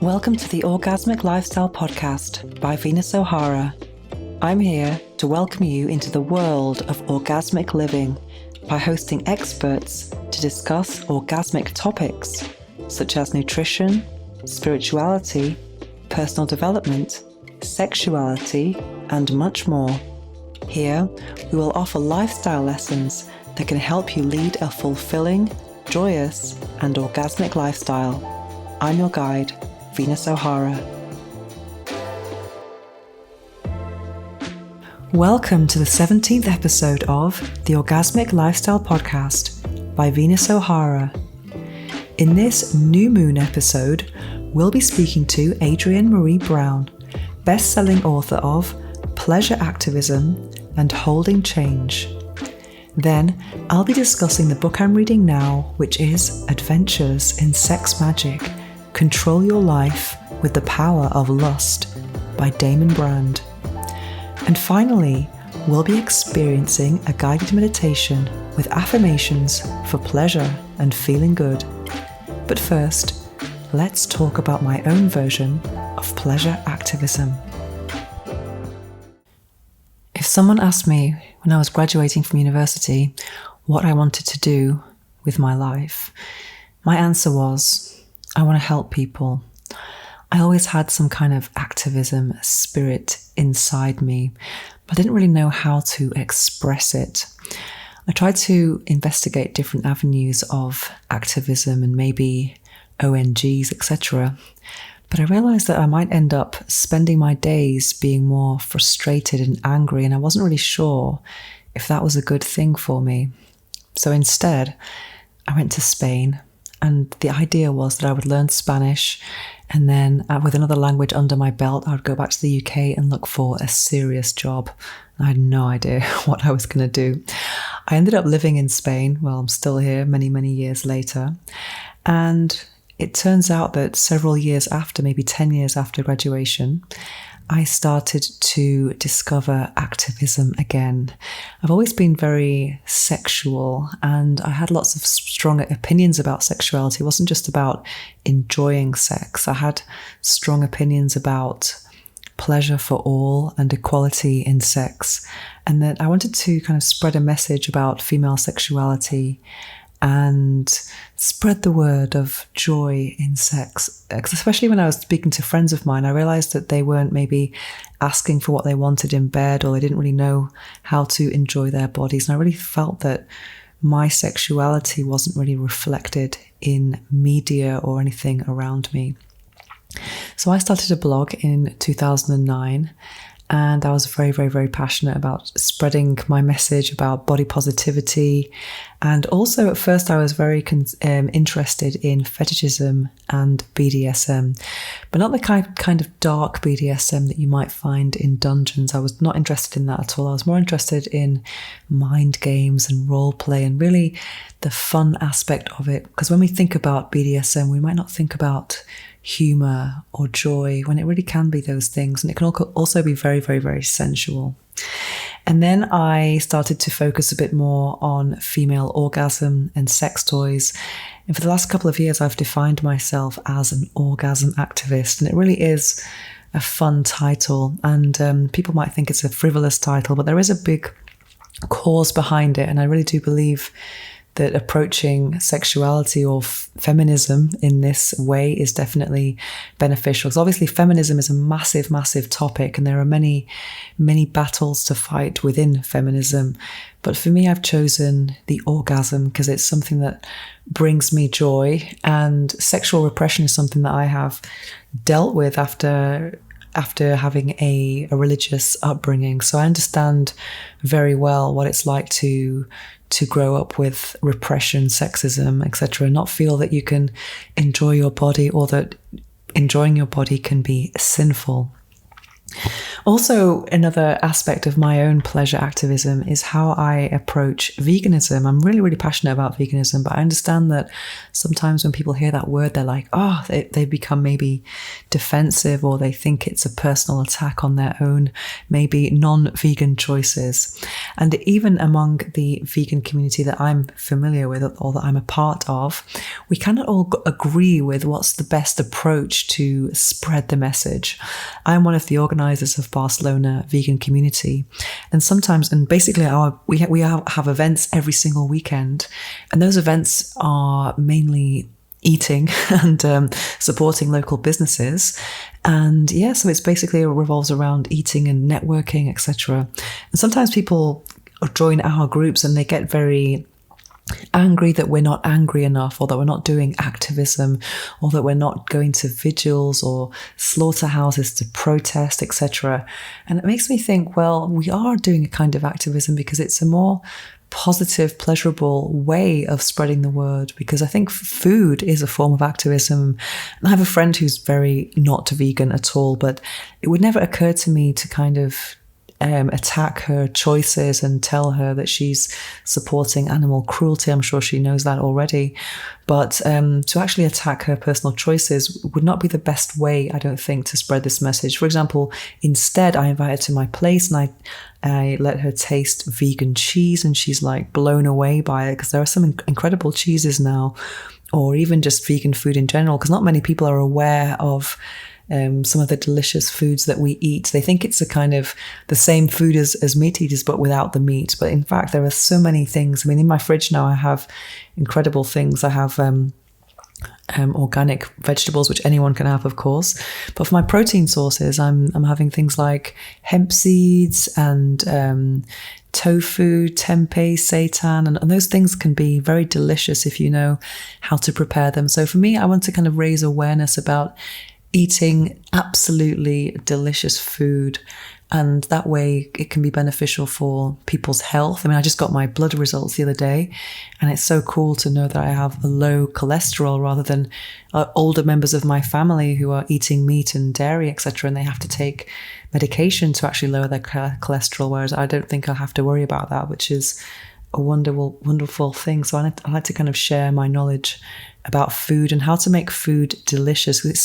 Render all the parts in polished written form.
Welcome to the Orgasmic Lifestyle Podcast by Venus O'Hara. I'm here to welcome you into the world of orgasmic living by hosting experts to discuss orgasmic topics such as nutrition, spirituality, personal development, sexuality, and much more. Here, we will offer lifestyle lessons that can help you lead a fulfilling, joyous, and orgasmic lifestyle. I'm your guide, Venus O'Hara. Welcome to the 17th episode of the Orgasmic Lifestyle Podcast by Venus O'Hara. In this new moon episode, we'll be speaking to Adrienne Maree Brown, best-selling author of Pleasure Activism and Holding Change. Then, I'll be discussing the book I'm reading now, which is Adventures in Sex Magic: Control Your Life with the Power of Lust by Damon Brand. And finally, we'll be experiencing a guided meditation with affirmations for pleasure and feeling good. But first, let's talk about my own version of pleasure activism. If someone asked me when I was graduating from university what I wanted to do with my life, my answer was, I want to help people. I always had some kind of activism spirit inside me, but I didn't really know how to express it. I tried to investigate different avenues of activism and maybe ONGs, etc. But I realized that I might end up spending my days being more frustrated and angry, and I wasn't really sure if that was a good thing for me. So instead, I went to Spain. And the idea was that I would learn Spanish, and then with another language under my belt, I would go back to the UK and look for a serious job. I had no idea what I was going to do. I ended up living in Spain. Well, I'm still here many, many years later. And it turns out that several years after, maybe 10 years after graduation, I started to discover activism again. I've always been very sexual, and I had lots of strong opinions about sexuality. It wasn't just about enjoying sex. I had strong opinions about pleasure for all and equality in sex. And that I wanted to kind of spread a message about female sexuality and spread the word of joy in sex. Especially when I was speaking to friends of mine, I realized that they weren't maybe asking for what they wanted in bed, or they didn't really know how to enjoy their bodies. And I really felt that my sexuality wasn't really reflected in media or anything around me. So I started a blog in 2009. And I was very, very, very passionate about spreading my message about body positivity. And also at first I was very interested in fetishism and BDSM, but not the kind of dark BDSM that you might find in dungeons. I was not interested in that at all. I was more interested in mind games and role play and really the fun aspect of it. Because when we think about BDSM, we might not think about humor or joy, when it really can be those things. And it can also be very, very, very sensual. And then I started to focus a bit more on female orgasm and sex toys. And for the last couple of years, I've defined myself as an orgasm activist. And it really is a fun title. And people might think it's a frivolous title, but there is a big cause behind it. And I really do believe that approaching sexuality or feminism in this way is definitely beneficial. Because obviously feminism is a massive, massive topic, and there are many, many battles to fight within feminism. But for me, I've chosen the orgasm because it's something that brings me joy, and sexual repression is something that I have dealt with after having a religious upbringing. So I understand very well what it's like to grow up with repression, sexism, etc., and not feel that you can enjoy your body, or that enjoying your body can be sinful. Also, another aspect of my own pleasure activism is how I approach veganism. I'm really, really passionate about veganism, but I understand that sometimes when people hear that word, they're like, oh, they become maybe defensive, or they think it's a personal attack on their own, maybe non-vegan choices. And even among the vegan community that I'm familiar with, or that I'm a part of, we cannot all agree with what's the best approach to spread the message. I'm one of the organizers of Barcelona vegan community, and sometimes, and basically we have events every single weekend, and those events are mainly eating and supporting local businesses. And yeah, so it's basically revolves around eating and networking, etc. And sometimes people join our groups and they get very angry that we're not angry enough, or that we're not doing activism, or that we're not going to vigils or slaughterhouses to protest, etc. And it makes me think, well, we are doing a kind of activism because it's a more positive, pleasurable way of spreading the word, because I think food is a form of activism. And I have a friend who's very not vegan at all, but it would never occur to me to kind of attack her choices and tell her that she's supporting animal cruelty. I'm sure she knows that already. But to actually attack her personal choices would not be the best way, I don't think, to spread this message. For example, instead, I invite her to my place and I let her taste vegan cheese, and she's like blown away by it, because there are some incredible cheeses now, or even just vegan food in general, because not many people are aware of some of the delicious foods that we eat. They think it's a kind of the same food as meat eaters, but without the meat. But in fact, there are so many things. I mean, in my fridge now, I have incredible things. I have organic vegetables, which anyone can have, of course. But for my protein sources, I'm having things like hemp seeds and tofu, tempeh, seitan, and those things can be very delicious if you know how to prepare them. So for me, I want to kind of raise awareness about eating absolutely delicious food, and that way it can be beneficial for people's health. I mean, I just got my blood results the other day, and it's so cool to know that I have a low cholesterol, rather than older members of my family who are eating meat and dairy, etc., and they have to take medication to actually lower their cholesterol, whereas I don't think I'll have to worry about that, which is a wonderful thing. So I like to kind of share my knowledge about food and how to make food delicious, because it's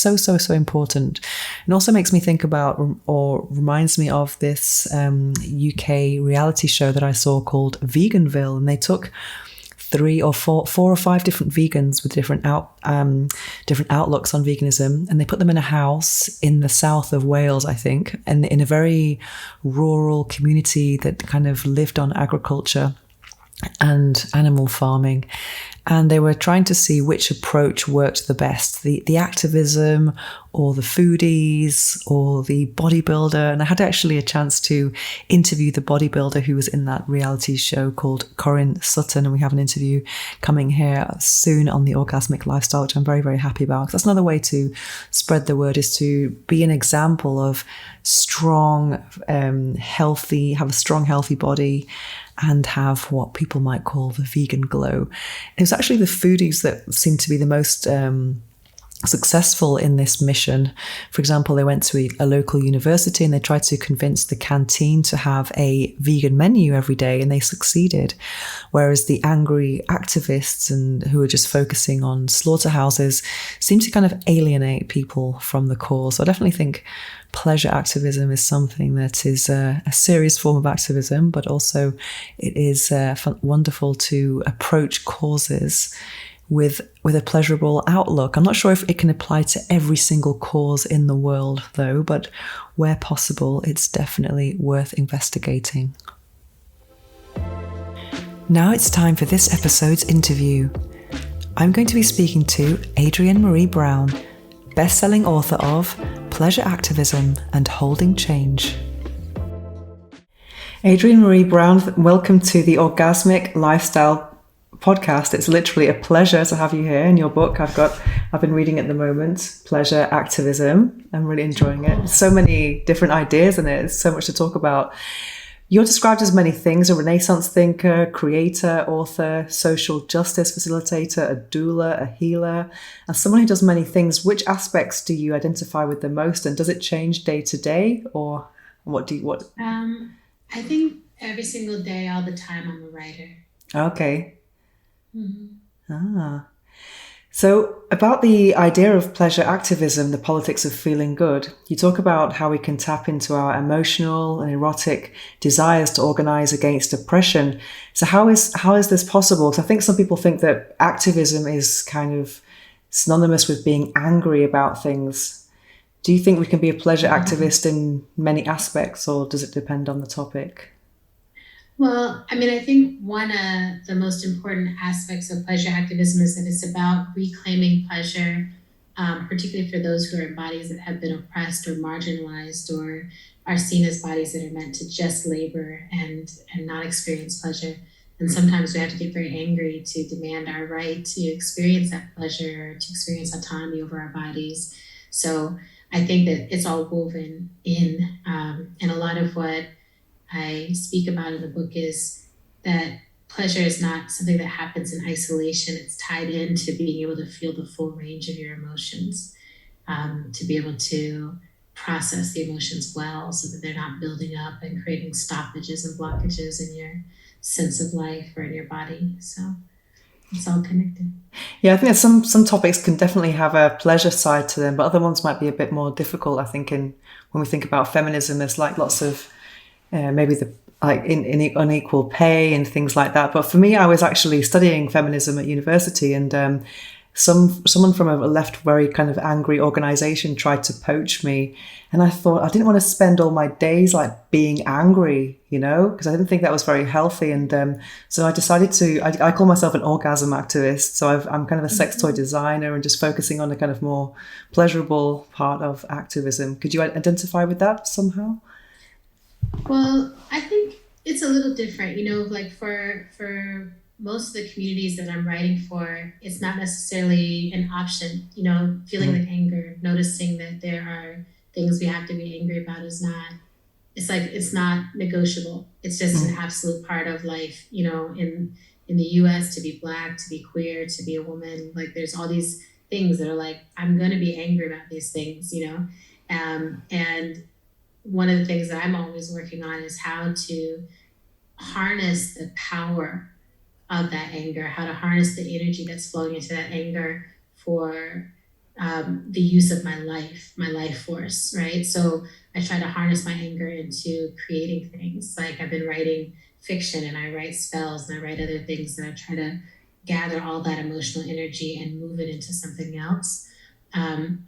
so important. It also makes me think about, or reminds me of, this UK reality show that I saw called Veganville, and they took 4 or 5 different vegans with different outlooks on veganism, and they put them in a house in the south of Wales, I think, and in a very rural community that kind of lived on agriculture and animal farming. And they were trying to see which approach worked the best, the activism, or the foodies, or the bodybuilder. And I had actually a chance to interview the bodybuilder who was in that reality show called Corinne Sutton. And we have an interview coming here soon on the orgasmic lifestyle, which I'm very, very happy about. Because that's another way to spread the word, is to be an example of strong, healthy, have a strong, healthy body, and have what people might call the vegan glow. It was actually the foodies that seemed to be the most successful in this mission. For example, they went to a local university and they tried to convince the canteen to have a vegan menu every day, and they succeeded. Whereas the angry activists and who are just focusing on slaughterhouses seem to kind of alienate people from the cause. So I definitely think pleasure activism is something that is a serious form of activism, but also it is wonderful to approach causes with a pleasurable outlook. I'm not sure if it can apply to every single cause in the world, though, but where possible, it's definitely worth investigating. Now it's time for this episode's interview. I'm going to be speaking to Adrienne Maree Brown, best-selling author of Pleasure Activism and Holding Change. Adrienne Maree Brown, welcome to the Orgasmic Lifestyle podcast. It's literally a pleasure to have you here. In your book, I've been reading at the moment, Pleasure Activism. I'm really enjoying it. So many different ideas in it. It's so much to talk about. You're described as many things: a Renaissance thinker, creator, author, social justice facilitator, a doula, a healer, and someone who does many things. Which aspects do you identify with the most, and does it change day to day, or what? I think every single day, all the time, I'm a writer. Okay. Hmm. Ah. So, about the idea of pleasure activism, the politics of feeling good, you talk about how we can tap into our emotional and erotic desires to organize against oppression. So, how is this possible? Because I think some people think that activism is kind of synonymous with being angry about things. Do you think we can be a pleasure activist in many aspects, or does it depend on the topic? Well, I mean, I think one of the most important aspects of pleasure activism is that it's about reclaiming pleasure, particularly for those who are in bodies that have been oppressed or marginalized or are seen as bodies that are meant to just labor and not experience pleasure. And sometimes we have to get very angry to demand our right to experience that pleasure, to experience autonomy over our bodies. So I think that it's all woven in, and a lot of what I speak about in the book is that pleasure is not something that happens in isolation. It's tied into being able to feel the full range of your emotions, to be able to process the emotions well so that they're not building up and creating stoppages and blockages in your sense of life or in your body. So it's all connected. Yeah, I think that some topics can definitely have a pleasure side to them, but other ones might be a bit more difficult. I think in when we think about feminism, there's like lots of maybe the like in unequal pay and things like that. But for me, I was actually studying feminism at university, and someone from a left, very kind of angry organization tried to poach me, and I thought I didn't want to spend all my days like being angry, because I didn't think that was very healthy. And so I decided to. I call myself an orgasm activist, so I'm kind of a sex toy Mhm. designer and just focusing on the kind of more pleasurable part of activism. Could you identify with that somehow? Well, I think it's a little different, like for most of the communities that I'm writing for, it's not necessarily an option, feeling Mm, the anger, noticing that there are things we have to be angry about is not, it's like it's not negotiable. It's just an mm, absolute part of life, in the US to be black, to be queer, to be a woman, like there's all these things that are like, I'm gonna be angry about these things. And one of the things that I'm always working on is how to harness the power of that anger, how to harness the energy that's flowing into that anger for the use of my life force, right? So I try to harness my anger into creating things. Like I've been writing fiction and I write spells and I write other things and I try to gather all that emotional energy and move it into something else. Um,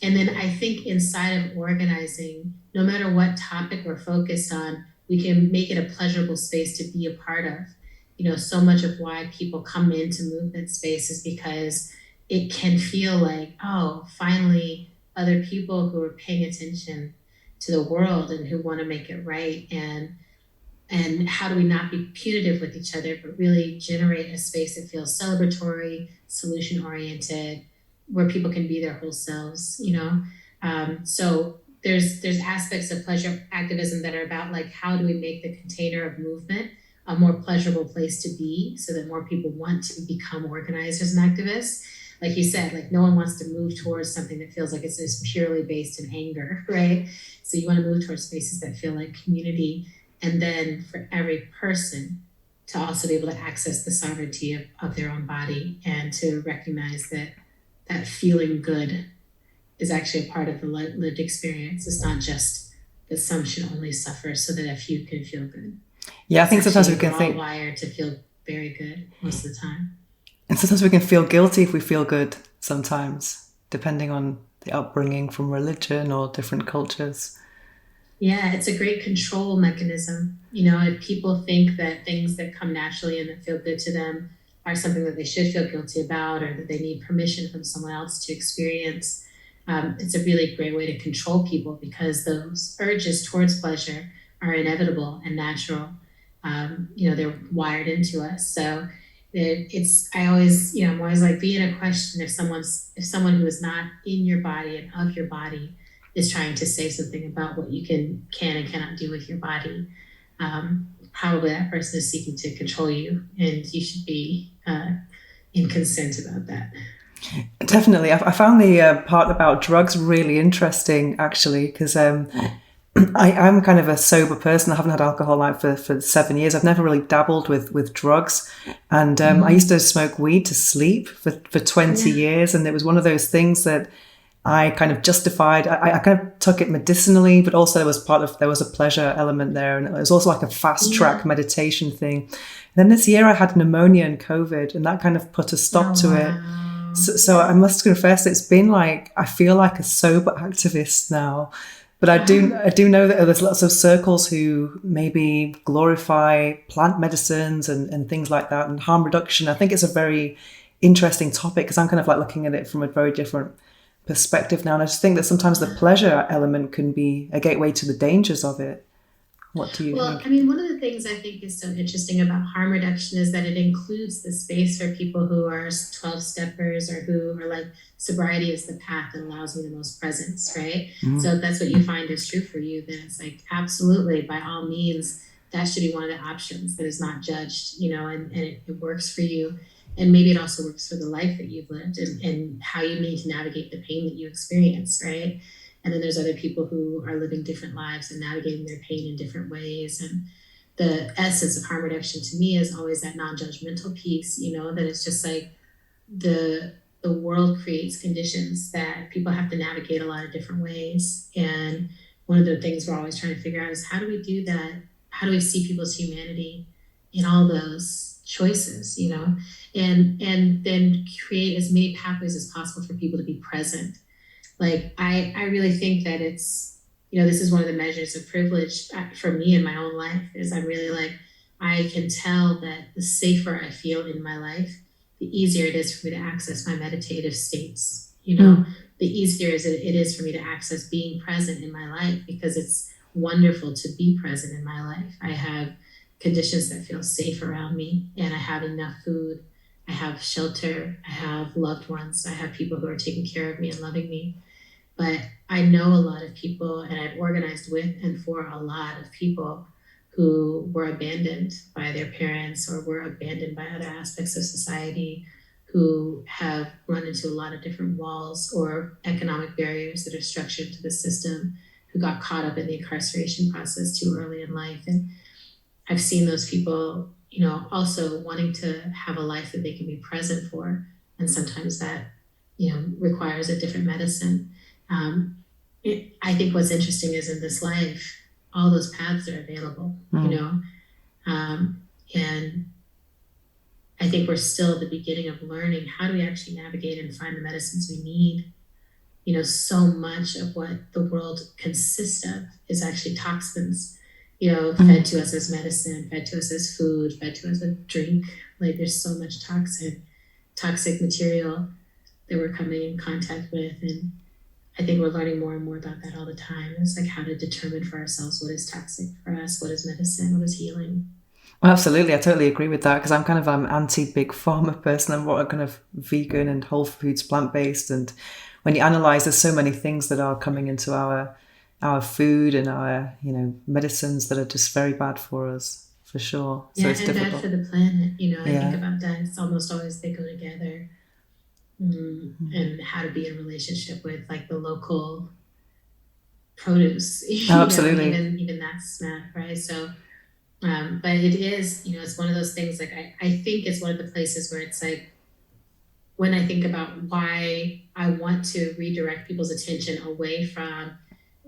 and then I think inside of organizing, no matter what topic we're focused on, we can make it a pleasurable space to be a part of. So much of why people come into movement space is because it can feel like, oh, finally, other people who are paying attention to the world and who want to make it right. And how do we not be punitive with each other, but really generate a space that feels celebratory, solution oriented, where people can be their whole selves. So there's aspects of pleasure activism that are about like how do we make the container of movement a more pleasurable place to be so that more people want to become organized as an activist. Like you said, like no one wants to move towards something that feels like it's just purely based in anger, right? So you want to move towards spaces that feel like community, and then for every person to also be able to access the sovereignty of their own body and to recognize that that feeling good is actually a part of the lived experience. It's not just that some should only suffer so that a few can feel good. yeah, I It's think sometimes actually we we're can all think, wired to feel very good most of the time. and sometimes we can feel guilty if we feel good. Sometimes, depending on the upbringing from religion or different cultures. Yeah, it's a great control mechanism. If people think that things that come naturally and that feel good to them are something that they should feel guilty about or that they need permission from someone else to experience, it's a really great way to control people because those urges towards pleasure are inevitable and natural. They're wired into us. So I always, I'm always like, be in a question if someone who is not in your body and of your body is trying to say something about what you can and cannot do with your body. probably that person is seeking to control you, and you should be in consent about that. Definitely. I found the part about drugs really interesting, actually, because I'm kind of a sober person. I haven't had alcohol now for 7 years. I've never really dabbled with drugs. And I used to smoke weed to sleep for 20 years. And it was one of those things that I kind of justified. I kind of took it medicinally, but also there was a pleasure element there. And it was also like a fast track meditation thing. And then this year I had pneumonia and COVID, and that kind of put a stop to it. So I must confess, it's been like, I feel like a sober activist now. But I do know that there's lots of circles who maybe glorify plant medicines and things like that, and harm reduction. I think it's a very interesting topic because I'm kind of like looking at it from a very different perspective now. And I just think that sometimes the pleasure element can be a gateway to the dangers of it. What do you think? I mean, one of the things I think is so interesting about harm reduction is that it includes the space for people who are 12-steppers or who are like, sobriety is the path that allows me the most presence, right? So if that's what you find is true for you, then it's like, absolutely, by all means, that should be one of the options that is not judged, and it works for you. And maybe it also works for the life that you've lived and how you need to navigate the pain that you experience, right? And then there's other people who are living different lives and navigating their pain in different ways. And the essence of harm reduction to me is always that non-judgmental piece, that it's just like the world creates conditions that people have to navigate a lot of different ways. And one of the things we're always trying to figure out is, how do we do that? How do we see people's humanity in all those choices, and then create as many pathways as possible for people to be present. Like, I really think that it's, this is one of the measures of privilege for me in my own life, is I'm really like, I can tell that the safer I feel in my life, the easier it is for me to access my meditative states, the easier it is for me to access being present in my life, because it's wonderful to be present in my life. I have conditions that feel safe around me, and I have enough food, I have shelter, I have loved ones, I have people who are taking care of me and loving me. But I know a lot of people, and I've organized with and for a lot of people who were abandoned by their parents or were abandoned by other aspects of society, who have run into a lot of different walls or economic barriers that are structured to the system, who got caught up in the incarceration process too early in life. And I've seen those people, also wanting to have a life that they can be present for. And sometimes that, requires a different medicine. I think what's interesting is, in this life, all those paths are available, and I think we're still at the beginning of learning, how do we actually navigate and find the medicines we need? So much of what the world consists of is actually toxins, fed to us as medicine, fed to us as food, fed to us as drink. Like, there's so much toxic material that we're coming in contact with. And I think we're learning more and more about that all the time. It's like, how to determine for ourselves what is toxic for us, what is medicine, what is healing. Well, absolutely. I totally agree with that, because I'm kind of anti-big pharma person. I'm more kind of vegan and whole foods, plant-based. And when you analyze, there's so many things that are coming into our food and our, medicines that are just very bad for us, for sure. So it's difficult. Bad for the planet. I think about that. It's almost always they go together. And how to be in relationship with like the local produce. Absolutely. Even that's not right. So, but it is, it's one of those things. Like, I think it's one of the places where it's like, when I think about why I want to redirect people's attention away from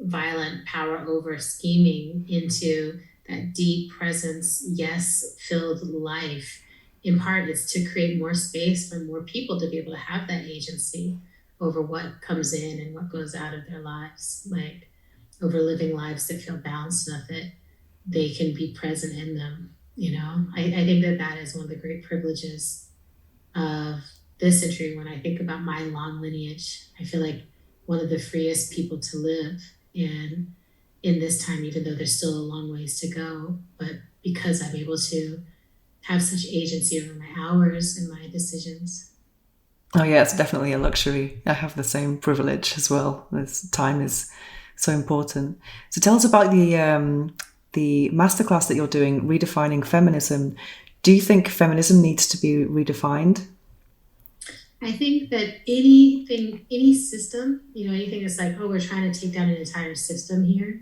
violent power over scheming into that deep presence, yes, filled life, in part it's to create more space for more people to be able to have that agency over what comes in and what goes out of their lives, like over living lives that feel balanced enough that they can be present in them. I think that is one of the great privileges of this century. When I think about my long lineage, I feel like one of the freest people to live in this time, even though there's still a long ways to go, but because I'm able to have such agency over my hours and my decisions. Oh yeah, it's definitely a luxury. I have the same privilege as well. This time is so important. So tell us about the the masterclass that you're doing, Redefining Feminism. Do you think feminism needs to be redefined? I think that any system, anything that's like, oh, we're trying to take down an entire system here.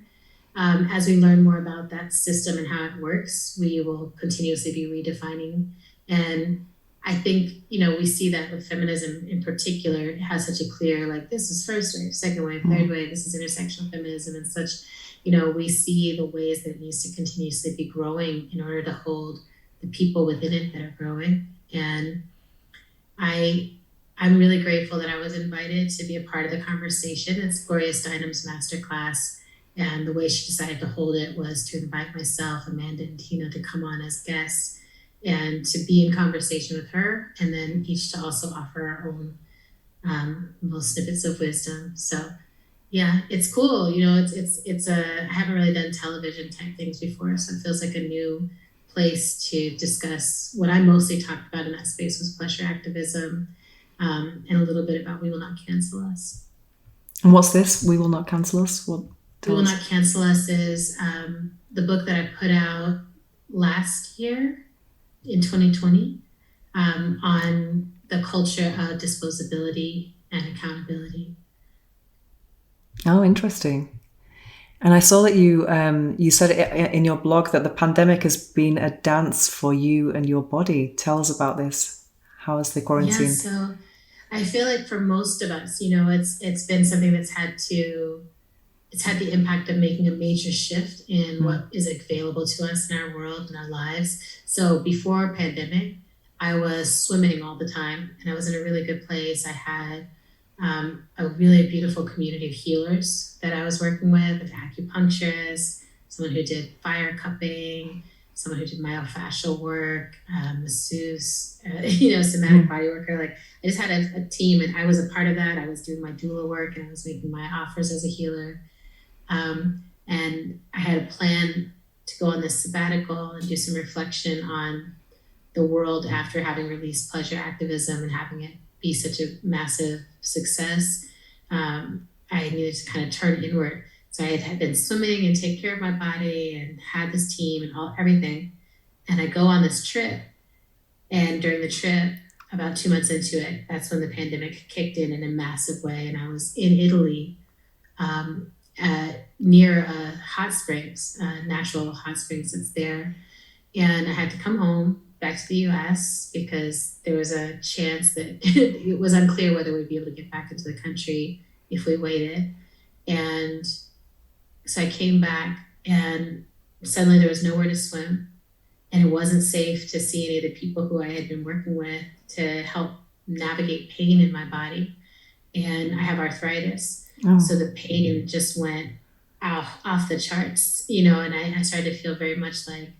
As we learn more about that system and how it works, we will continuously be redefining. And I think, we see that with feminism in particular, it has such a clear, like, this is first wave, second wave, third wave, this is intersectional feminism and such. We see the ways that it needs to continuously be growing in order to hold the people within it that are growing. And I'm really grateful that I was invited to be a part of the conversation. It's Gloria Steinem's masterclass. And the way she decided to hold it was to invite myself, Amanda, and Tina to come on as guests and to be in conversation with her, and then each to also offer our own little snippets of wisdom. So yeah, it's cool. I haven't really done television type things before, so it feels like a new place to discuss. What I mostly talked about in that space was pleasure activism, and a little bit about We Will Not Cancel Us. And what's this? We Will Not Cancel Us? We Will Not Cancel Us is the book that I put out last year in 2020 on the culture of disposability and accountability. Oh, interesting. And I saw that you said in your blog that the pandemic has been a dance for you and your body. Tell us about this. How has the quarantine? Yeah, so I feel like for most of us, it's been something that's had the impact of making a major shift in what is available to us in our world and our lives. So before pandemic, I was swimming all the time, and I was in a really good place. I had a really beautiful community of healers that I was working with, of acupuncturists, someone who did fire cupping, someone who did myofascial work, masseuse, somatic body worker. Like, I just had a team, and I was a part of that. I was doing my doula work, and I was making my offers as a healer. And I had a plan to go on this sabbatical and do some reflection on the world after having released Pleasure Activism and having it be such a massive success. I needed to kind of turn inward. So I had been swimming and take care of my body and had this team and everything. And I go on this trip. And during the trip, about 2 months into it, that's when the pandemic kicked in a massive way. And I was in Italy, near hot springs, natural hot springs that's there. And I had to come home back to the US because there was a chance that it was unclear whether we'd be able to get back into the country if we waited. And so I came back, and suddenly there was nowhere to swim, and it wasn't safe to see any of the people who I had been working with to help navigate pain in my body. And I have arthritis. So the pain just went off the charts, and I started to feel very much like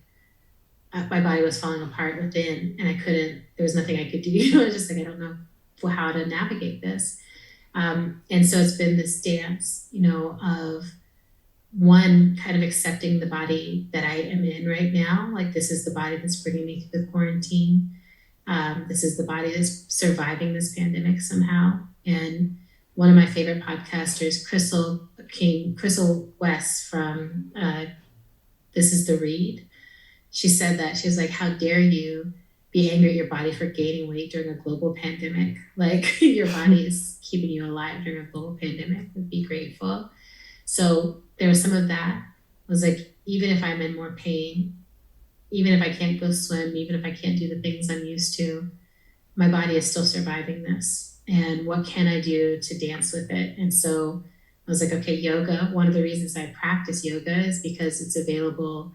my body was falling apart within, and there was nothing I could do. I was just like, I don't know how to navigate this. And so it's been this dance, of one, kind of accepting the body that I am in right now. Like, this is the body that's bringing me through the quarantine. This is the body that's surviving this pandemic somehow. And one of my favorite podcasters, Crystal West from This Is the Read, she said that. She was like, how dare you be angry at your body for gaining weight during a global pandemic? Like, your body is keeping you alive during a global pandemic. Be grateful. So there was some of that. I was like, even if I'm in more pain, even if I can't go swim, even if I can't do the things I'm used to, my body is still surviving this. And what can I do to dance with it? And so I was like, okay, yoga. One of the reasons I practice yoga is because it's available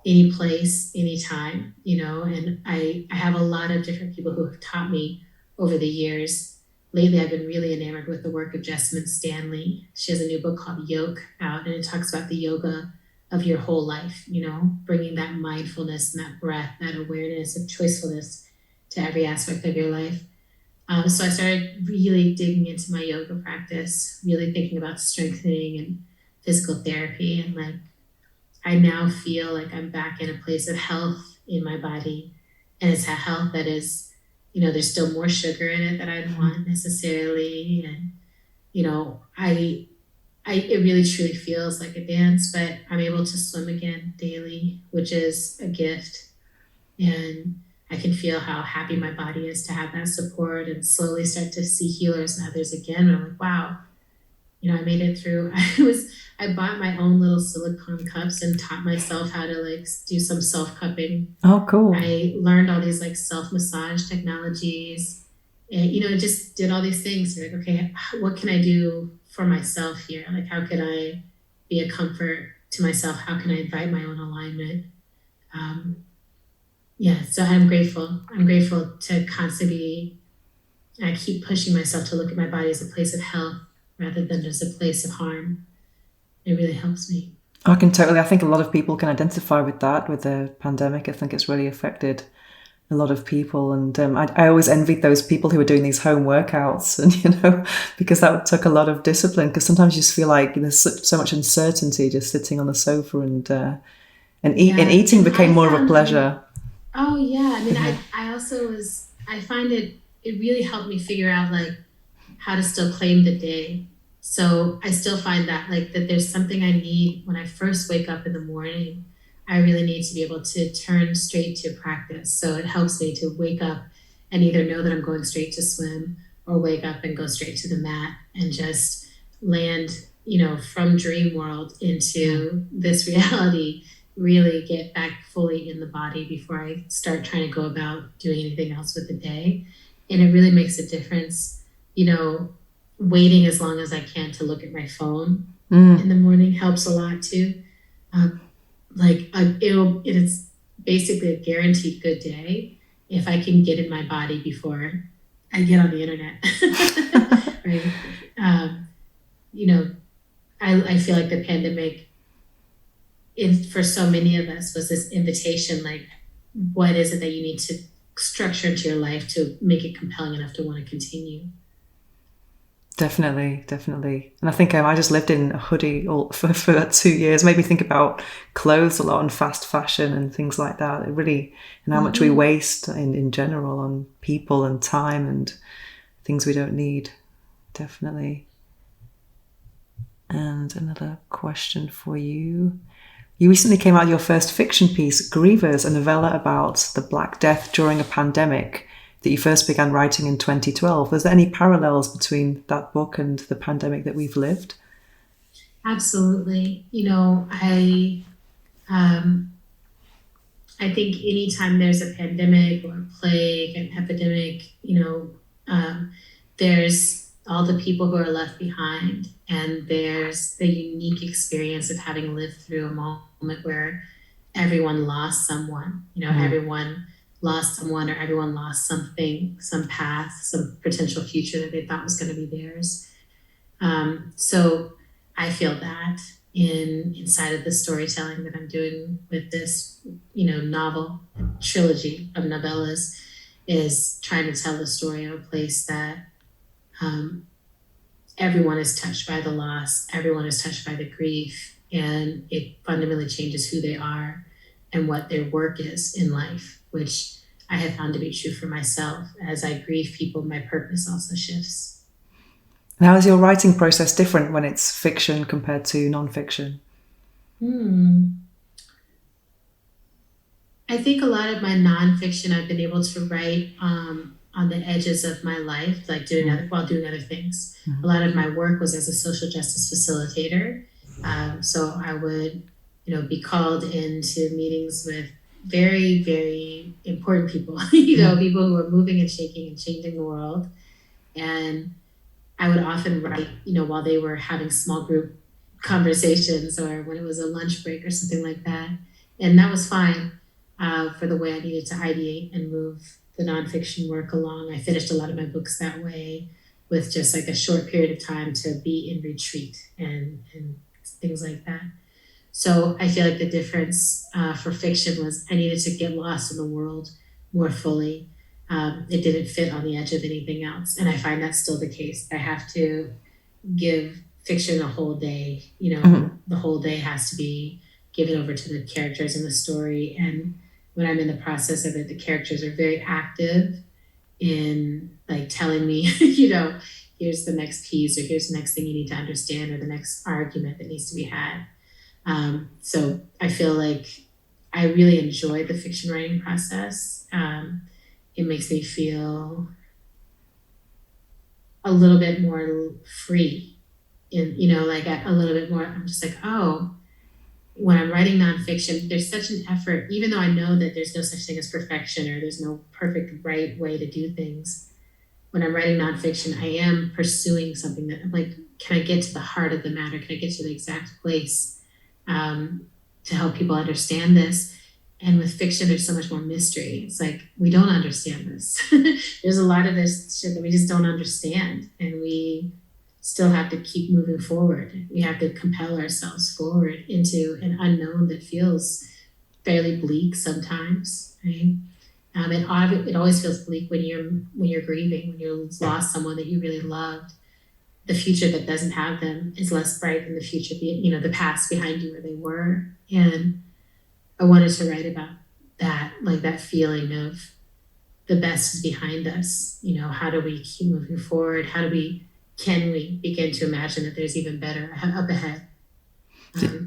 any place, anytime, and I have a lot of different people who have taught me over the years. Lately, I've been really enamored with the work of Jessamine Stanley. She has a new book called Yoke out, and it talks about the yoga of your whole life, bringing that mindfulness and that breath, that awareness of choicefulness to every aspect of your life. So I started really digging into my yoga practice, really thinking about strengthening and physical therapy. And like, I now feel like I'm back in a place of health in my body. And it's a health that is, there's still more sugar in it that I don't want necessarily. And, it really truly feels like a dance, but I'm able to swim again daily, which is a gift. And I can feel how happy my body is to have that support and slowly start to see healers and others again. And I'm like, wow, I made it through. I bought my own little silicone cups and taught myself how to like do some self-cupping. Oh, cool. I learned all these like self-massage technologies and, just did all these things. Like, okay, what can I do for myself here? Like, how could I be a comfort to myself? How can I invite my own alignment? Yeah, so I'm grateful. I'm grateful to constantly, I keep pushing myself to look at my body as a place of health rather than as a place of harm. It really helps me. I think a lot of people can identify with that, with the pandemic. I think it's really affected a lot of people. And I always envied those people who were doing these home workouts and, because that took a lot of discipline, because sometimes you just feel like there's so much uncertainty just sitting on the sofa and eating and became more of a pleasure. Oh yeah. I mean, I also I find it really helped me figure out like how to still claim the day. So I still find that like that there's something I need when I first wake up in the morning. I really need to be able to turn straight to practice. So it helps me to wake up and either know that I'm going straight to swim or wake up and go straight to the mat and just land, from dream world into this reality, really get back fully in the body before I start trying to go about doing anything else with the day. And it really makes a difference, waiting as long as I can to look at my phone in the morning helps a lot too. It's basically a guaranteed good day if I can get in my body before I get on the internet. Right. I feel like the pandemic for so many of us was this invitation, like, what is it that you need to structure into your life to make it compelling enough to want to continue? Definitely. And I think I just lived in a hoodie for 2 years, made me think about clothes a lot and fast fashion and things like that. It really, and how much we waste in general on people and time and things we don't need. Definitely. And another question for you. You recently came out with your first fiction piece, Grievers, a novella about the Black Death during a pandemic that you first began writing in 2012. Was there any parallels between that book and the pandemic that we've lived? Absolutely. I think anytime there's a pandemic or a plague, an epidemic, there's all the people who are left behind, and there's the unique experience of having lived through a moment where everyone lost someone, everyone lost someone or everyone lost something, some path, some potential future that they thought was going to be theirs. So I feel that inside of the storytelling that I'm doing with this, novel trilogy of novellas, is trying to tell the story of a place that everyone is touched by the loss, everyone is touched by the grief, and it fundamentally changes who they are and what their work is in life, which I have found to be true for myself. As I grieve people, my purpose also shifts. And how is your writing process different when it's fiction compared to nonfiction? I think a lot of my nonfiction I've been able to write on the edges of my life, like while doing other things. A lot of my work was as a social justice facilitator. So I would, be called into meetings with very, very important people, people who are moving and shaking and changing the world. And I would often write, while they were having small group conversations or when it was a lunch break or something like that. And that was fine for the way I needed to ideate and move the nonfiction work along. I finished a lot of my books that way, with just like a short period of time to be in retreat and things like that. So I feel like the difference for fiction was I needed to get lost in the world more fully. It didn't fit on the edge of anything else. And I find that's still the case. I have to give fiction a whole day. The whole day has to be given over to the characters in the story. And when I'm in the process of it, the characters are very active in like telling me, here's the next piece, or here's the next thing you need to understand, or the next argument that needs to be had. So I feel like I really enjoy the fiction writing process. It makes me feel a little bit more free, in, like a little bit more. I'm just like, oh, when I'm writing nonfiction, there's such an effort, even though I know that there's no such thing as perfection, or there's no perfect right way to do things. When I'm writing nonfiction, I am pursuing something that I'm like, can I get to the heart of the matter? Can I get to the exact place to help people understand this? And with fiction, there's so much more mystery. It's like, we don't understand this. There's a lot of this shit that we just don't understand. And we still have to keep moving forward. We have to compel ourselves forward into an unknown that feels fairly bleak sometimes, right? It always feels bleak when you're grieving, when you lost someone that you really loved. The future that doesn't have them is less bright than the future, the past behind you where they were. And I wanted to write about that, like that feeling of the best is behind us. How do we keep moving forward? Can we begin to imagine that there's even better up ahead?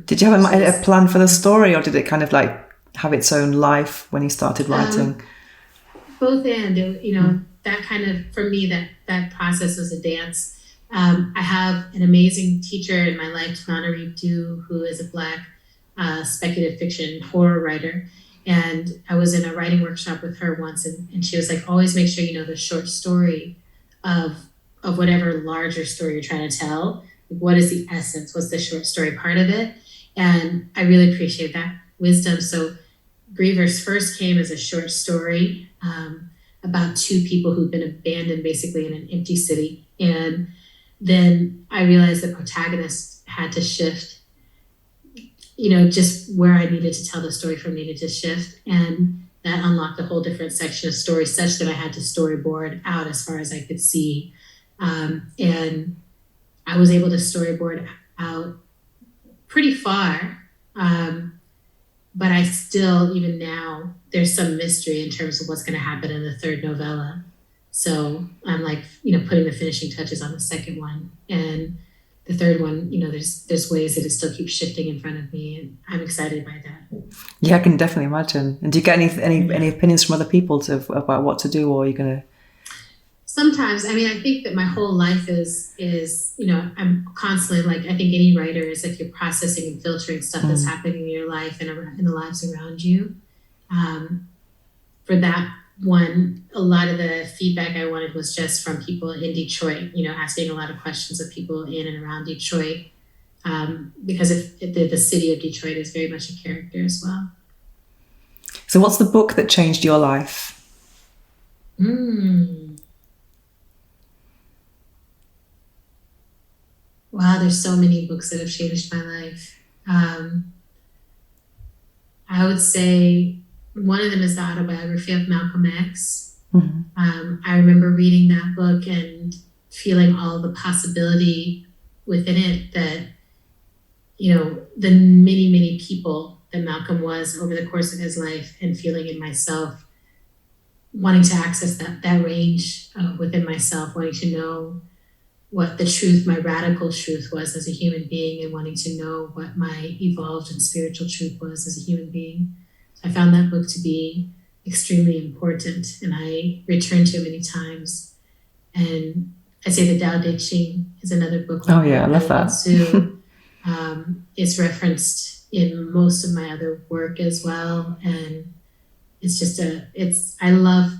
Did you have a plan for the story, or did it kind of like have its own life when you started writing? Both and, that kind of, for me, that process was a dance. I have an amazing teacher in my life, Maree, who is a Black speculative fiction horror writer. And I was in a writing workshop with her once, and she was like, always make sure you know the short story of whatever larger story you're trying to tell. What is the essence? What's the short story part of it? And I really appreciate that wisdom. So Grievers first came as a short story about two people who'd been abandoned basically in an empty city. And then I realized the protagonist had to shift, just where I needed to tell the story from needed to shift. And that unlocked a whole different section of story, such that I had to storyboard out as far as I could see. And I was able to storyboard out pretty far. But I still, even now, there's some mystery in terms of what's going to happen in the third novella. So I'm like, putting the finishing touches on the second one. And the third one, there's ways that it still keeps shifting in front of me. And I'm excited by that. Yeah, I can definitely imagine. And do you get any opinions from other people about what to do, or are you going to? Sometimes, I think that my whole life is, I'm constantly, like, I think any writer is like you're processing and filtering stuff that's happening in your life and in the lives around you. For that one, a lot of the feedback I wanted was just from people in Detroit, asking a lot of questions of people in and around Detroit, because the city of Detroit is very much a character as well. So what's the book that changed your life? Wow, there's so many books that have changed my life. I would say one of them is the autobiography of Malcolm X. I remember reading that book and feeling all the possibility within it that, the many, many people that Malcolm was over the course of his life, and feeling in myself, wanting to access that range within myself, wanting to know what the truth, my radical truth was as a human being, and wanting to know what my evolved and spiritual truth was as a human being. I found that book to be extremely important, and I returned to it many times. And I say the Tao Te Ching is another book. Oh yeah, I love that. It's referenced in most of my other work as well. And it's just I love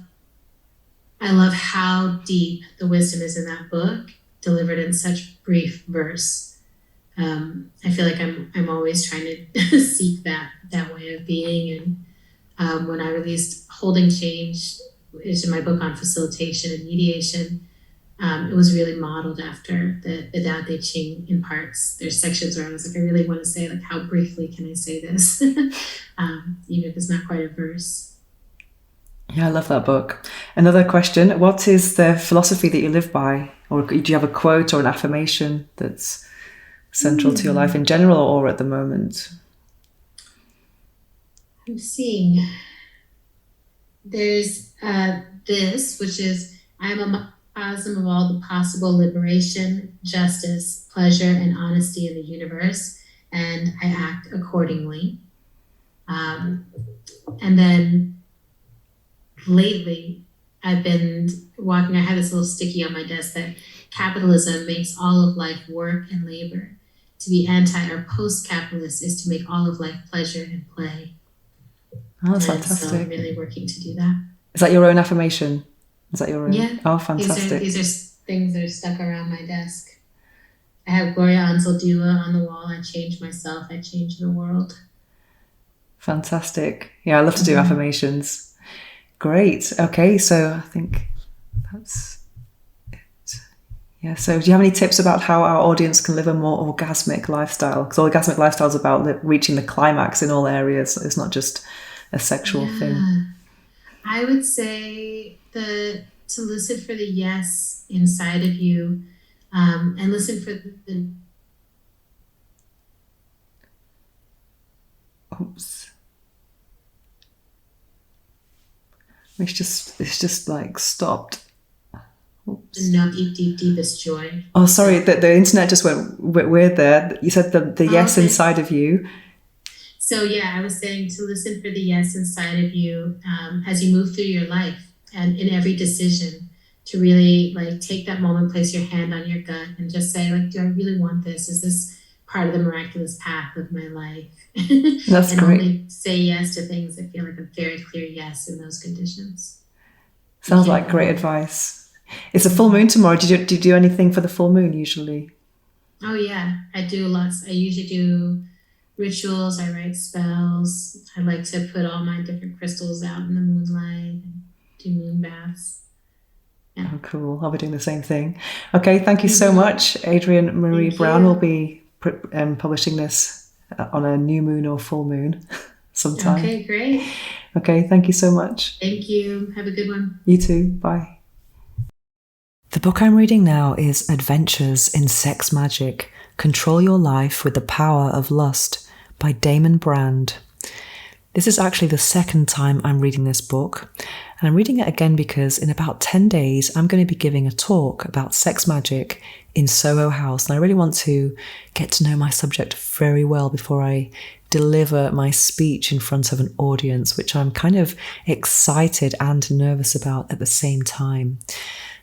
how deep the wisdom is in that book, delivered in such brief verse. I feel like I'm always trying to seek that way of being. And when I released Holding Change, which is my book on facilitation and mediation, it was really modeled after the Tao Te Ching in parts. There's sections where I was like, I really want to say, like, how briefly can I say this? Even if it's not quite a verse. Yeah, I love that book. Another question, what is the philosophy that you live by? Or do you have a quote or an affirmation that's central to your life in general, or at the moment? I'm seeing there's this, which is, I'm microcosm of all the possible liberation, justice, pleasure, and honesty in the universe, and I act accordingly. And then lately, I've been walking, I have this little sticky on my desk that capitalism makes all of life work and labor. To be anti or post-capitalist is to make all of life pleasure and play. Oh, that's and fantastic. So I'm really working to do that. Is that your own affirmation? Is that your own? Yeah. Oh, fantastic. These are things that are stuck around my desk. I have Gloria Ansel Doula on the wall. I change myself. I change the world. Fantastic. Yeah, I love to do affirmations. Great. Okay, so I think that's it. Yeah, so do you have any tips about how our audience can live a more orgasmic lifestyle? Because orgasmic lifestyle is about reaching the climax in all areas. It's not just a sexual thing. I would say to listen for the yes inside of you, and listen for the... Oops. It's just like stopped. Oops. No, deepest joy. Oh, sorry, the internet just went weird there. You said the yes inside of you. So yeah, I was saying to listen for the yes inside of you as you move through your life and in every decision, to really like take that moment, place your hand on your gut and just say like, do I really want this? Is this part of the miraculous path of my life? That's and great. Only say yes to things that feel like a very clear yes in those conditions. Sounds like great advice. It's a full moon tomorrow. Do you do anything for the full moon usually? Oh yeah, I do lots. I usually do rituals. I write spells. I like to put all my different crystals out in the moonlight and do moon baths. Yeah. Oh, cool. I'll be doing the same thing. Okay, thank you so much. Adrienne Maree Brown will be publishing this on a new moon or full moon sometime. Okay, great. Okay, thank you so much. Thank you. Have a good one. You too. Bye. The book I'm reading now is Adventures in Sex Magic: Control Your Life with the Power of Lust by Damon Brand. This is actually the second time I'm reading this book, and I'm reading it again because in about 10 days I'm going to be giving a talk about sex magic in Soho House, and I really want to get to know my subject very well before I deliver my speech in front of an audience, which I'm kind of excited and nervous about at the same time.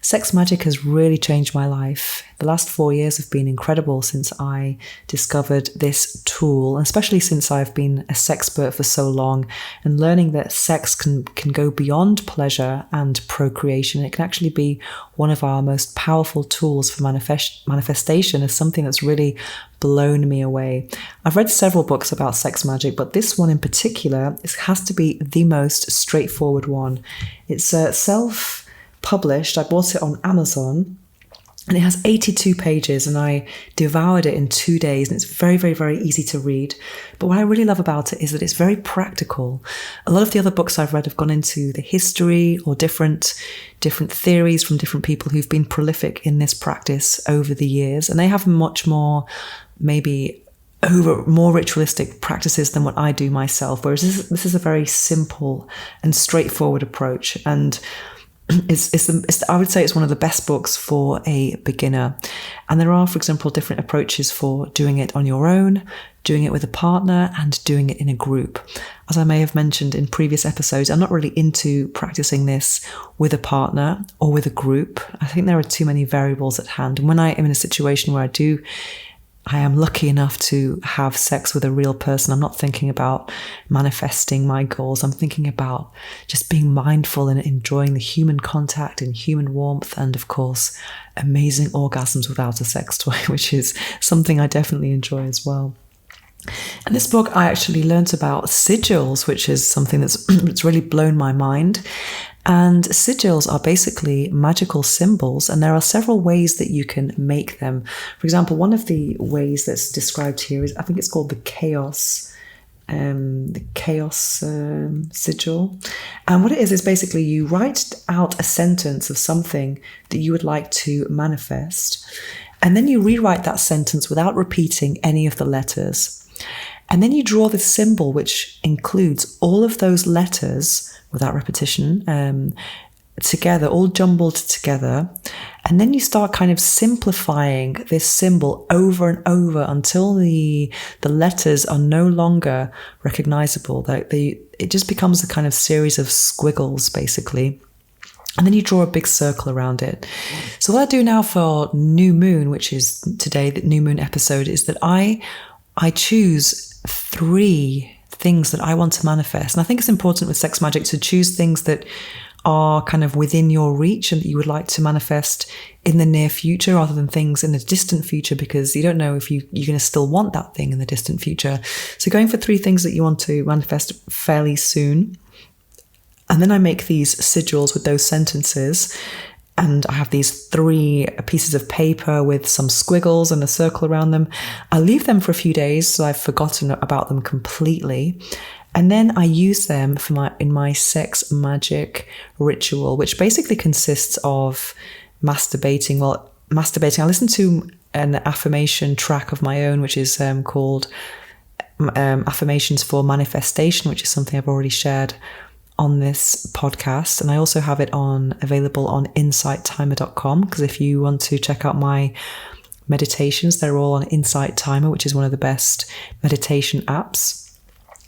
Sex magic has really changed my life. The last 4 years have been incredible since I discovered this tool, especially since I've been a sexpert for so long, and learning that sex can go beyond pleasure and procreation. It can actually be one of our most powerful tools for manifestation is something that's really blown me away. I've read several books about sex magic, but this one in particular has to be the most straightforward one. It's self-published. I bought it on Amazon and it has 82 pages and I devoured it in 2 days, and it's very, very, very easy to read. But what I really love about it is that it's very practical. A lot of the other books I've read have gone into the history or different theories from different people who've been prolific in this practice over the years, and they have much more more ritualistic practices than what I do myself, whereas this is a very simple and straightforward approach, and I would say it's one of the best books for a beginner. And there are, for example, different approaches for doing it on your own, doing it with a partner, and doing it in a group. As I may have mentioned in previous episodes, I'm not really into practicing this with a partner or with a group. I think there are too many variables at hand. And when I am in a situation where I am lucky enough to have sex with a real person, I'm not thinking about manifesting my goals. I'm thinking about just being mindful and enjoying the human contact and human warmth, and of course, amazing orgasms without a sex toy, which is something I definitely enjoy as well. In this book, I actually learnt about sigils, which is something that's really blown my mind. And sigils are basically magical symbols, and there are several ways that you can make them. For example, one of the ways that's described here is, I think it's called the chaos sigil. And what it is basically you write out a sentence of something that you would like to manifest, and then you rewrite that sentence without repeating any of the letters. And then you draw this symbol which includes all of those letters without repetition, together, all jumbled together. And then you start kind of simplifying this symbol over and over until the letters are no longer recognizable. It just becomes a kind of series of squiggles, basically. And then you draw a big circle around it. So what I do now for New Moon, which is today, the New Moon episode, is that I choose 3 things that I want to manifest. And I think it's important with sex magic to choose things that are kind of within your reach and that you would like to manifest in the near future rather than things in the distant future, because you don't know if you're going to still want that thing in the distant future. So going for 3 things that you want to manifest fairly soon. And then I make these sigils with those sentences. And I have these 3 pieces of paper with some squiggles and a circle around them. I leave them for a few days, so I've forgotten about them completely. And then I use them in my sex magic ritual, which basically consists of masturbating. Well, masturbating. I listen to an affirmation track of my own, which is called Affirmations for Manifestation, which is something I've already shared on this podcast. And I also have it available on insighttimer.com, because if you want to check out my meditations, they're all on Insight Timer, which is one of the best meditation apps.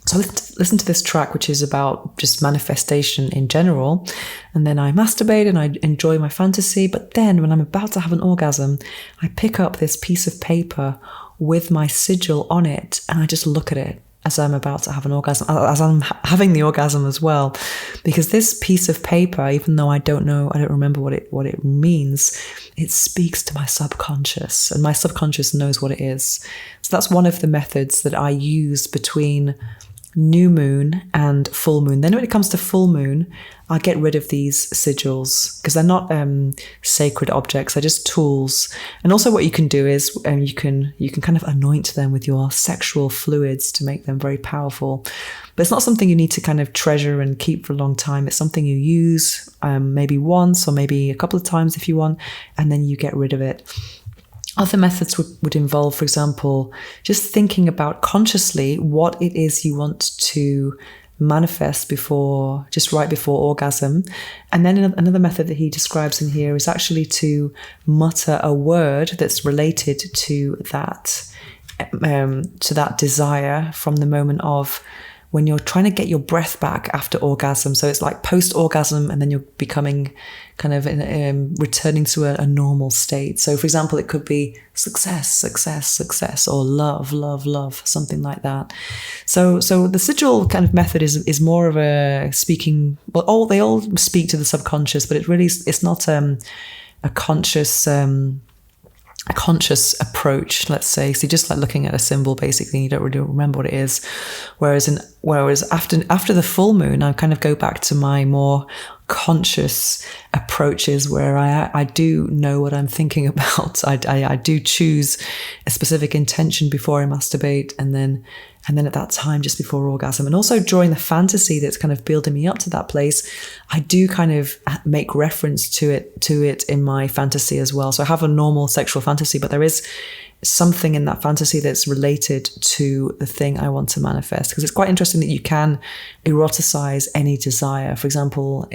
So listen to this track, which is about just manifestation in general. And then I masturbate and I enjoy my fantasy. But then when I'm about to have an orgasm, I pick up this piece of paper with my sigil on it and I just look at it as I'm about to have an orgasm, as I'm having the orgasm as well. Because this piece of paper, even though I don't remember what it means, it speaks to my subconscious, and my subconscious knows what it is. So that's one of the methods that I use between new moon and full moon. Then when it comes to full moon, I get rid of these sigils because they're not sacred objects. They're just tools. And also what you can do is you can kind of anoint them with your sexual fluids to make them very powerful. But it's not something you need to kind of treasure and keep for a long time. It's something you use maybe once or maybe a couple of times if you want, and then you get rid of it. Other methods would involve, for example, just thinking about consciously what it is you want to manifest right before orgasm. And then another method that he describes in here is actually to mutter a word that's related to that desire from the moment of when you're trying to get your breath back after orgasm. So it's like post-orgasm, and then you're becoming kind of returning to a normal state. So for example, it could be success, success, success, or love, love, love, something like that. So the sigil kind of method is more of a speaking, well, they all speak to the subconscious, but it's not a conscious approach, let's say. So you're just like looking at a symbol basically, and you don't really remember what it is. Whereas after the full moon, I kind of go back to my more conscious approaches where I do know what I'm thinking about. I do choose a specific intention before I masturbate, and then at that time just before orgasm. And also during the fantasy that's kind of building me up to that place, I do kind of make reference to it in my fantasy as well. So I have a normal sexual fantasy, but there is something in that fantasy that's related to the thing I want to manifest. Because it's quite interesting that you can eroticize any desire. For example,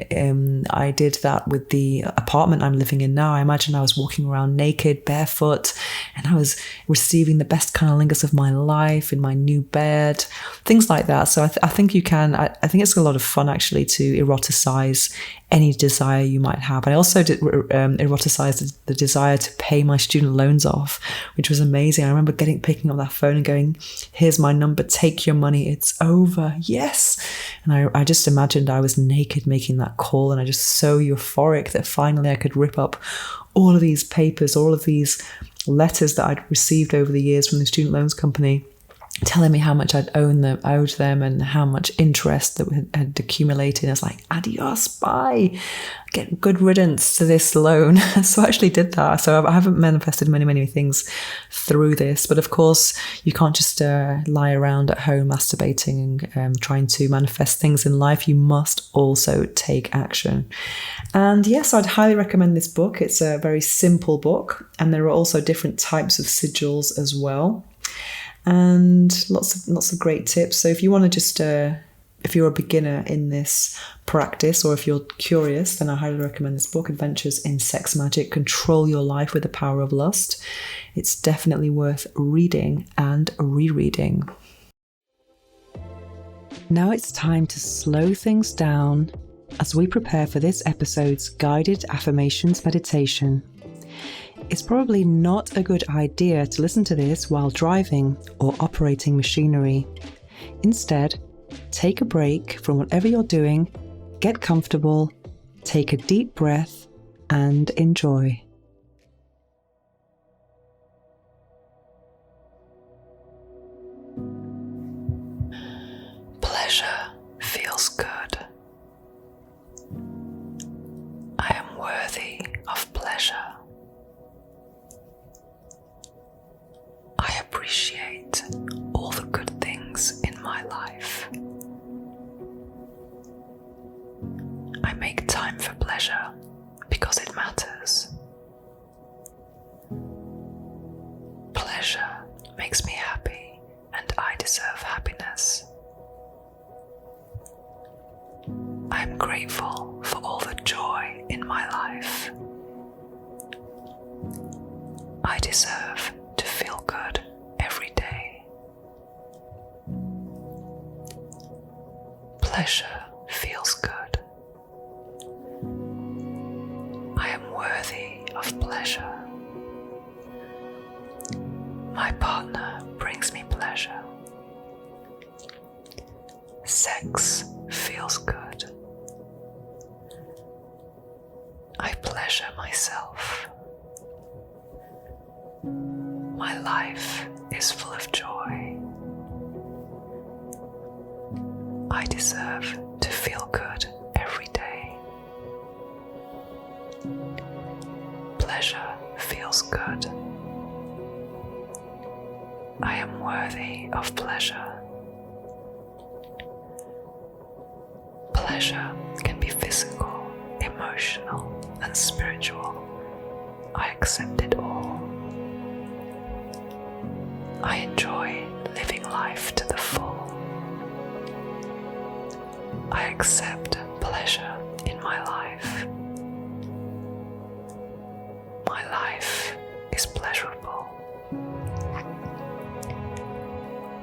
I did that with the apartment I'm living in now. I imagine I was walking around naked, barefoot, and I was receiving the best cunnilingus of my life in my new bed, things like that. So I think you can, I think it's a lot of fun actually to eroticize any desire you might have. I also did eroticize the desire to pay my student loans off, which was amazing. I remember picking up that phone and going, "Here's my number, take your money, it's over, yes." And I just imagined I was naked making that call, and I just so euphoric that finally I could rip up all of these papers, all of these letters that I'd received over the years from the student loans company, telling me how much I'd owed them and how much interest that had accumulated. I was like, adios, bye, get good riddance to this loan. So I actually did that. So I haven't manifested many, many things through this. But of course, you can't just lie around at home masturbating and trying to manifest things in life. You must also take action. And yes, I'd highly recommend this book. It's a very simple book. And there are also different types of sigils as well. And lots of great tips. So if you want to just If you're a beginner in this practice, or if you're curious, then I highly recommend this book, Adventures in Sex Magic, Control Your Life with the Power of Lust. It's definitely worth reading and rereading. Now it's time to slow things down as we prepare for this episode's guided affirmations meditation. It's probably not a good idea to listen to this while driving or operating machinery. Instead, take a break from whatever you're doing, get comfortable, take a deep breath, and enjoy. Pleasure feels good. I am worthy of pleasure. I appreciate all the good things in my life. I make time for pleasure because it matters. Pleasure makes me happy, and I deserve happiness. I am grateful for all the joy in my life. I deserve to feel good every day. Pleasure feels good. I am worthy of pleasure. My partner brings me pleasure. Sex feels good. I pleasure myself. My life is full of joy. I deserve to feel good every day. Pleasure feels good. I am worthy of pleasure. Pleasure can be physical, emotional, and spiritual. I accept it all. I enjoy living life to the full. I accept pleasure in my life. My life is pleasurable.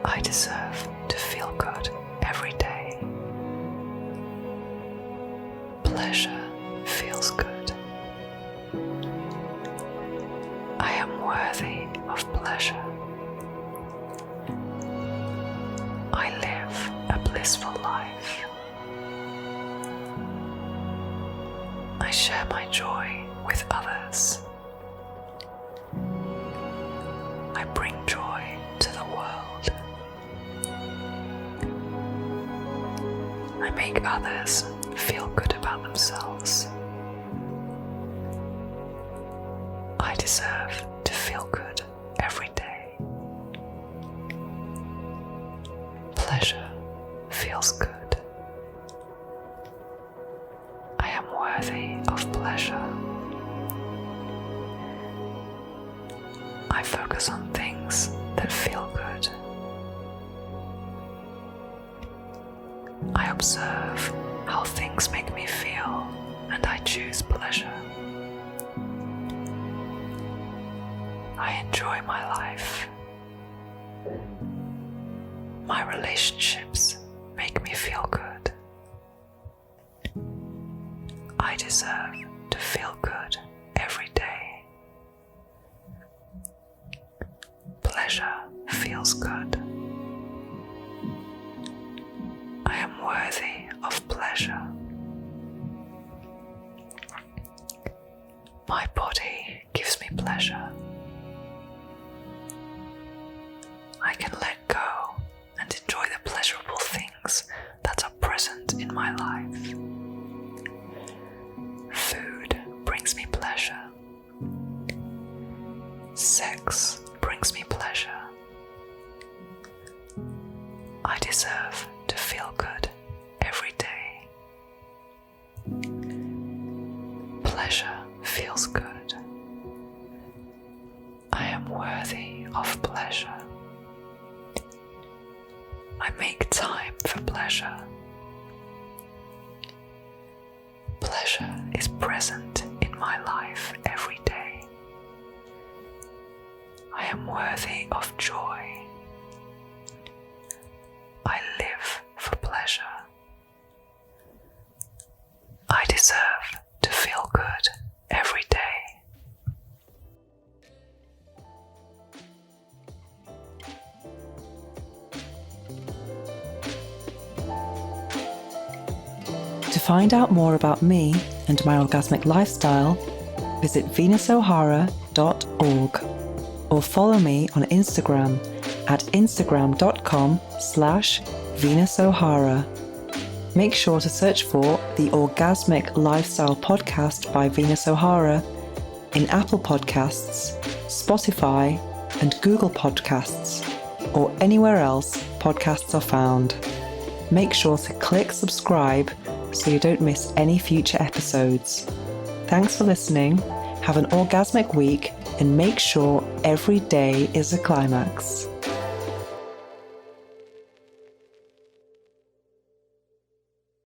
I deserve to feel good every day. Pleasure feels good. I am worthy of pleasure. I live a blissful life. I share my joy with others. I bring joy to the world. I make others feel good about themselves. I deserve to feel good every day. Pleasure feels good. I am worthy of pleasure. I focus on things that feel good. I observe how things make me feel, and I choose pleasure. I enjoy my life. My relationships make me feel good. I deserve to feel good every day. Pleasure feels good. I am worthy of pleasure. My body gives me pleasure. I can let go and enjoy the pleasurable things that are present in my life. Food brings me pleasure. Sex brings me pleasure. I deserve to feel good every day. Pleasure feels good. I am worthy of pleasure. I make time for pleasure am worthy of joy. I live for pleasure. I deserve to feel good every day. To find out more about me and my orgasmic lifestyle, visit venusohara.org or follow me on Instagram at instagram.com/venusohara. Make sure to search for the Orgasmic Lifestyle Podcast by Venus O'Hara in Apple Podcasts, Spotify, and Google Podcasts, or anywhere else podcasts are found. Make sure to click subscribe so you don't miss any future episodes. Thanks for listening, have an orgasmic week, and make sure every day is a climax.